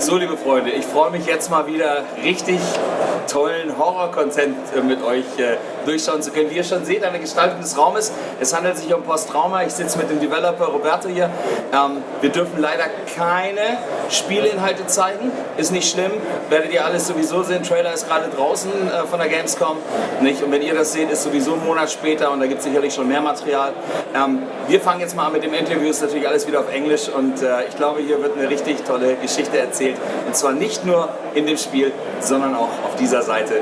So, liebe Freunde, ich freue mich jetzt mal wieder richtig tollen Horror-Content mit euch durchschauen zu können. Wie ihr schon seht, eine Gestaltung des Raumes. Es handelt sich um Posttrauma. Ich sitze mit dem Developer Roberto hier. Wir dürfen leider keine Spielinhalte zeigen. Ist nicht schlimm. Werdet ihr alles sowieso sehen. Trailer ist gerade draußen von der Gamescom. Nicht? Und wenn ihr das seht, ist sowieso ein Monat später und da gibt es sicherlich schon mehr Material. Wir fangen jetzt mal an mit dem Interview. Ist natürlich alles wieder auf Englisch und ich glaube, hier wird eine richtig tolle Geschichte erzählt. Und zwar nicht nur in dem Spiel, sondern auch auf dieser Seite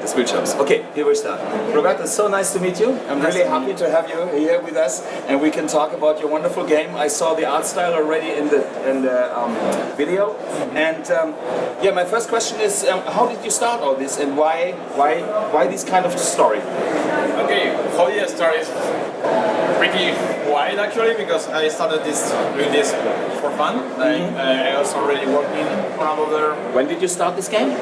des Bildschirms. Okay, here we start. Roberto, it's so nice to meet you. I'm really happy to have you here with us, and we can talk about your wonderful game. I saw the art style already in the video, and yeah, my first question is, how did you start all this, and why this kind of story? Okay, how did I start is pretty wide actually, because I started doing this for fun. I was already working on another. When did you start this game?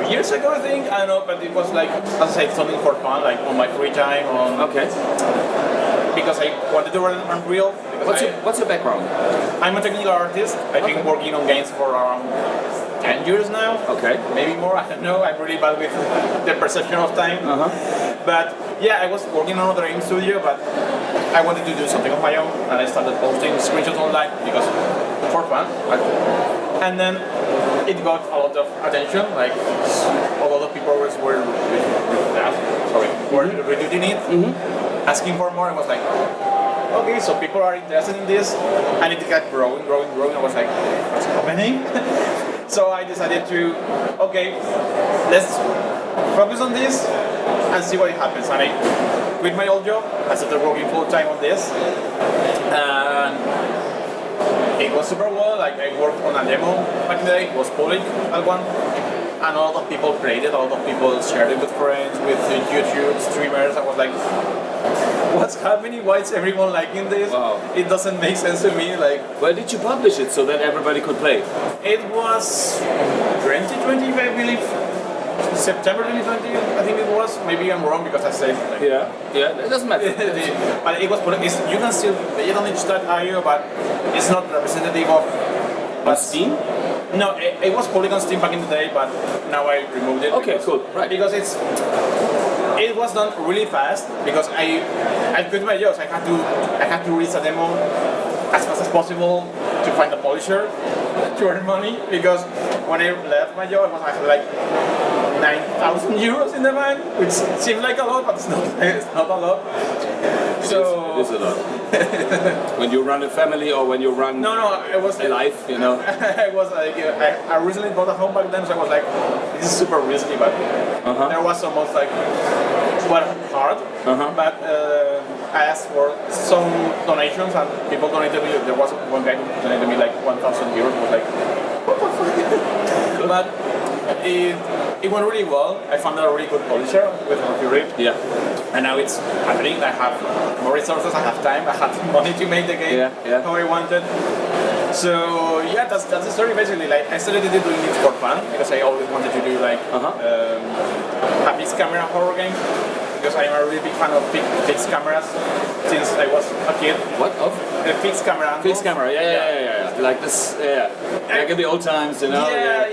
Years ago, I think. I don't know, but it was like, as I said, something for fun, like on my free time. Okay. Because I wanted to learn Unreal. What's your background? I'm a technical artist. I've been working on games for around 10 years now. Okay. Maybe more, I don't know. I'm really bad with the perception of time. But yeah, I was working on another game studio, but I wanted to do something of my own, and I started posting screenshots online because for fun. And then it got a lot of attention, like a lot of people were retweeting it, asking for more. I was like, okay, so people are interested in this, and it kept growing. I was like, what's happening? So I decided to, okay, let's focus on this and see what happens. And I quit my old job. I started working full time on this, and it was super well. Like I worked on a demo back in the day. It was public at one, and a lot of people played it. A lot of people shared it with friends, with YouTube streamers. I was like, what's happening? Why is everyone liking this? Wow. It doesn't make sense to me. Like, Where did you publish it so that everybody could play? it was 2020, I believe. September 2020, I think it was. Maybe I'm wrong because I said. Like, Yeah, it doesn't matter. but it was. You can still play it on itch.io, but it's not representative of. On Steam? No, it was public on Steam back in the day, but now I removed it. Okay, because, cool. Right. Because it was done really fast because I quit my job. So I had to release a demo as fast as possible to find a publisher to earn money, because when I left my job, I had like 9,000 euros in the bank, which seems like a lot, but it's not a lot. So It is a lot. When you run a family or when you run it was a life, you know. I was like, I recently bought a home back then, so I was like, this is super risky, but there was almost like quite hard. But I asked for some donations, and people donated me. There was one guy who donated me like 1,000 euros. I was like, what the fuck? But it went really well. I found a really good publisher with Fury. Yeah. And now it's happening. I have more resources, I have time, I have money to make the game how I wanted. So yeah, that's the story basically. Like I started doing it for fun because I always wanted to do like a fixed camera horror game, because I'm a really big fan of fixed cameras since I was a kid. What of? A fixed camera. Fixed camera, yeah. Like this, like in the old times, you know. Yeah,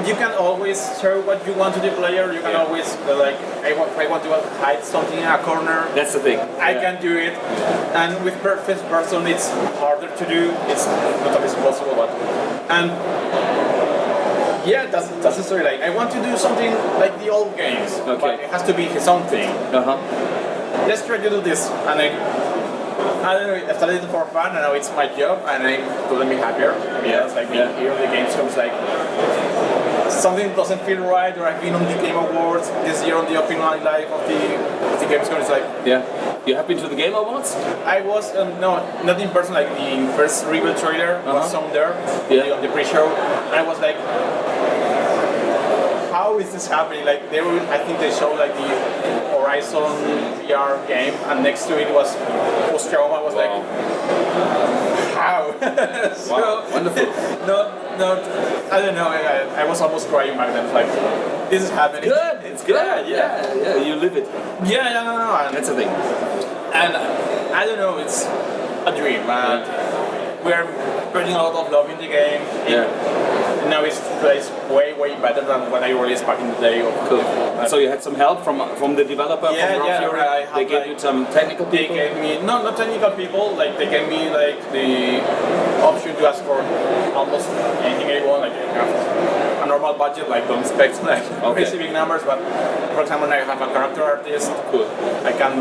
you can always show what you want to the player. You can always like, if I want to hide something in a corner. That's the thing. I can do it, and with first person it's harder to do. It's not always possible, but yeah, that's the story. Like I want to do something like the old games, but it has to be his own thing. Let's try to do this, and I don't know, I started it for fun, and now it's my job, and I couldn't be happier. It's like being here on the Gamescom is like something doesn't feel right, or I've been on the Game Awards this year on the opening live of the Gamescom. It's like You have been to the Game Awards? I was no, not in person. Like the first reveal trailer was on there on the pre-show, and I was like, how is this happening? Like I think they showed like the Horizon VR game, and next to it was Post-Trauma. I was like, how? So, wow, wonderful. No, I don't know. I was almost crying back then. Like, this is happening. Good. It's good. Yeah. You live it. Yeah. No. That's the thing. And I don't know. It's a dream, and we're putting a lot of love in the game. Now it plays way better than when I released back in the day. Cool. So you had some help from the developer from Raw Fury? They gave you some technical people? They gave me, not technical people, like they gave me like the option to ask for almost anything I want, like a normal budget, like don't expect like crazy big numbers, but for example I have a character artist, I can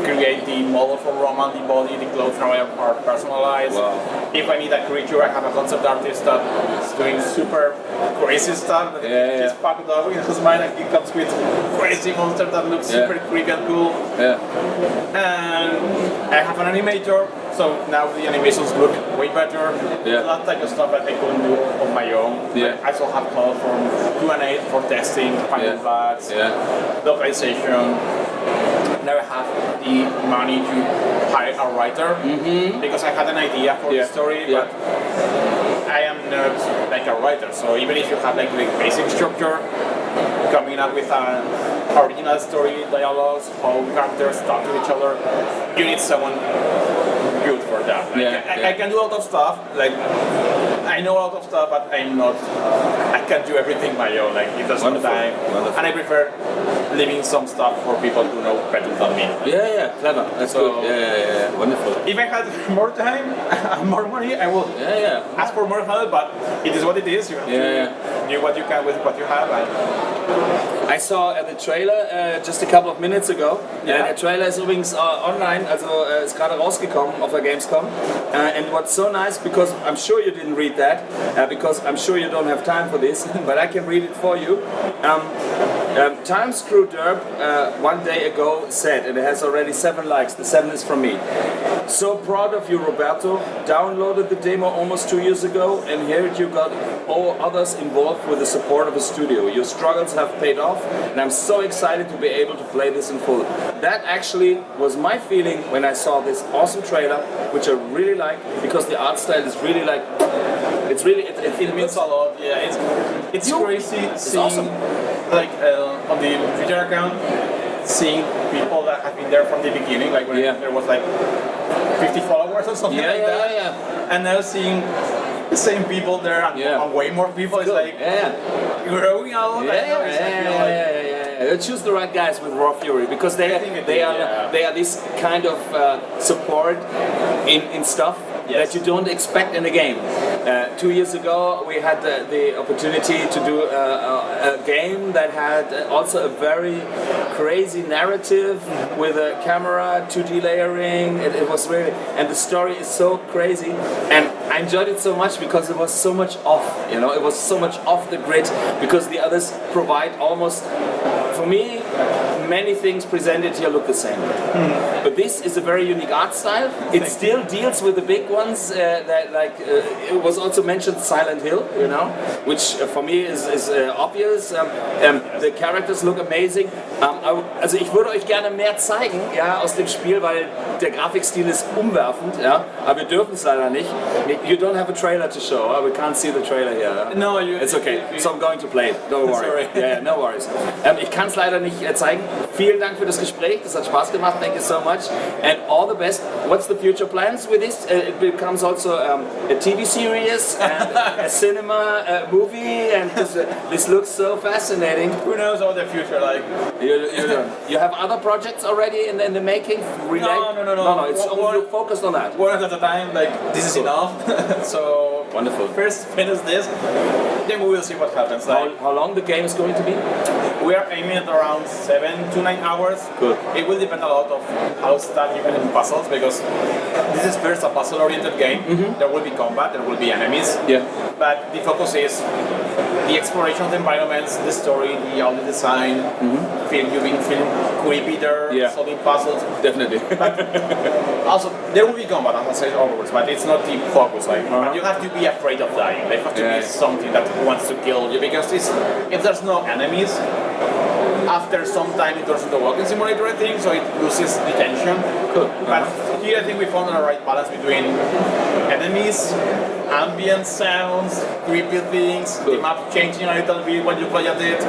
create the model for Roman, the body, the clothes now are personalized. If I need a creature, I have a concept artist that is doing super crazy stuff that is fucked up in his mind, and he comes with crazy monster that looks super creepy and cool. And I have an animator, so now the animations look way better. That type of stuff that I couldn't do on my own. I also have help from Q&A for testing, finding bugs, localization. Now I have the money to hire a writer because I had an idea for the story, but I am not like a writer. So even if you have like the basic structure, coming up with an original story, dialogues, how characters talk to each other, you need someone good for that. I can do a lot of stuff, like I know a lot of stuff, but I can't do everything my own, like it doesn't time. And I prefer leaving some stuff for people who know better than me. Clever. That's good. Wonderful. If I had more time and more money, I will ask for more help, but it is what it is. You have to do what you can with what you have. I saw the Trailer just a couple of minutes ago. Der Trailer ist übrigens online, also ist gerade rausgekommen auf der Gamescom. And what's so nice, because I'm sure you didn't read that, because I'm sure you don't have time for this, but I can read it for you. Times Crew Derp one day ago said, and it has already 7 likes, the 7 is from me. So proud of you, Roberto. Downloaded the demo almost 2 years ago, and here you got all others involved with the support of a studio. Your struggles have paid off, and I'm so excited to be able to play this in full. That actually was my feeling when I saw this awesome trailer, which I really like, because the art style is really like, it means a lot. It's crazy. It's awesome. Like on the Twitter account, seeing people that have been there from the beginning, like when there was like 50 followers or something like that, and now seeing the same people there and way more people, it's like growing a lot. Choose the right guys with Raw Fury, because they are this kind of support in stuff that you don't expect in a game. 2 years ago we had the opportunity to do a game that had also a very crazy narrative with a camera, 2D layering. It was really, and the story is so crazy, and I enjoyed it so much because it was so much off, it was so much off the grid, because the others provide almost, for me, many things presented here look the same. But this is a very unique art style. It still deals with the big ones, it was also mentioned Silent Hill, which for me is obvious. The characters look amazing. Also ich würde euch gerne mehr zeigen, aus dem Spiel, weil der Grafikstil ist umwerfend, aber wir dürfen es leider nicht. You don't have a trailer to show. We can't see the trailer here. No, it's okay. So I'm going to play it. Don't worry. No worries. Ich kann es leider nicht zeigen. Vielen Dank für das Gespräch. Das hat Spaß gemacht. Thank you so much. And all the best. What's the future plans with this? It becomes also a TV series and a cinema movie, and this looks so fascinating. Who knows what the future like? You have other projects already in the making? No. It's only focused on that. One at a time. Like this is enough. So wonderful. First finish this, then we will see what happens. Like how long the game is going to be? We are aiming at around 7 to 9 hours. Good. It will depend a lot of how stuck you can in puzzles, because this is first a puzzle-oriented game. There will be combat, there will be enemies. But the focus is the exploration of the environments, the story, the audio design, feeling creepy there, solving puzzles. Definitely. But also, there will be combat, as I said afterwards, but it's not the focus. Like you have to be afraid of dying. There has to be something that wants to kill you, because if there's no enemies, after some time it turns into a walking simulator, I think, so it loses the tension. Cool. But here I think we found the right balance between enemies, ambient sounds, creepy things, Cool. the map changing a little bit when you play at it,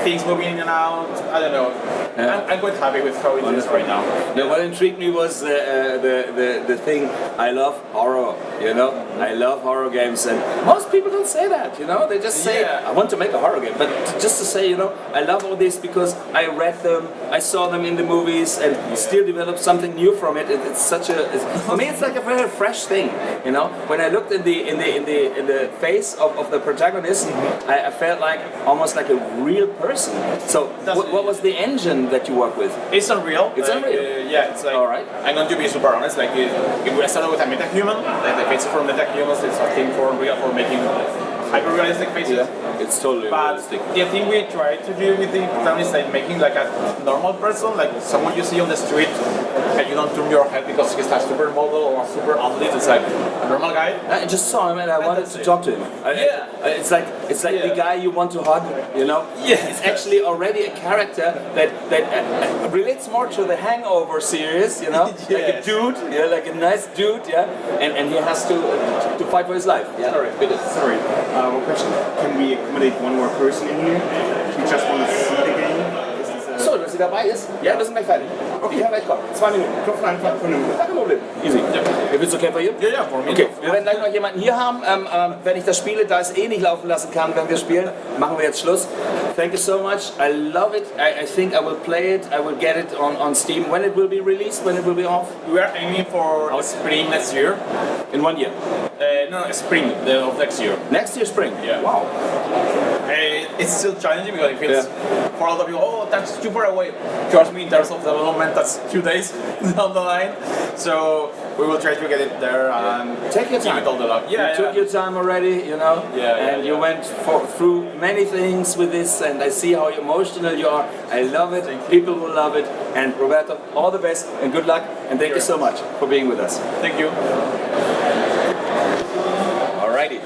things moving in and out. I don't know. Yeah. I'm quite happy with how it is right now. Now, what intrigued me was the thing. I love horror. You know, I love horror games, and most people don't say that. You know, they just say, Yeah. "I want to make a horror game," but just to say, you know, I love all this because I read them, I saw them in the movies, and still developed something new from it. It's such a for me, it's like a very fresh thing. You know, when I looked in the face of the protagonist, I felt like almost like a real person. So, what was the engine that you work with? It's unreal. It's unreal. Yeah, it's like. All right. I'm going to be super honest. Like, it started with a metahuman. Like the faces from metahumans. It's a thing for Unreal for making hyper-realistic faces. Yeah, it's totally But realistic. the thing we try to do with the protagonist is like making like a normal person, like someone you see on the street, and you don't turn your head because he's a supermodel or a super athlete. It's like a normal guy. I just saw him and I wanted to talk to him. It's like the guy you want to hug, you know. Yeah. It's actually already a character that relates more to the Hangover series, you know, like a dude, like a nice dude, and he has to fight for his life. Yeah. Sorry, one question. Can we accommodate one more person in here? We just want to see the game. Is this So, dass sie dabei ist? Ja, wir sind gleich fertig. Okay, ja, gleich kommen. 2 Minuten. Klopfen einfach von einem. Kein Problem. Easy. If it's okay for you? Yeah, for me. Okay, wir werden gleich noch jemanden hier haben. Wenn ich das Spiele, da es eh nicht laufen lassen kann, wenn wir spielen, machen wir jetzt Schluss. Thank you so much. I love it. I think I will play it. I will get it on Steam. When it will be released? When it will be off? We are aiming for spring next year. In 1 year. No, spring of next year. Next year, spring. Yeah. Wow. It's still challenging because it feels for a lot of people, oh, that's super away. Trust me, in terms of development, that's 2 days down the line. So we will try to get it there and Take your give time. it all the love. Yeah, You took your time already, you know, and you went through many things with this, and I see how emotional you are. I love it. People will love it. And Roberto, all the best and good luck, and thank you so much for being with us. Thank you. Alrighty.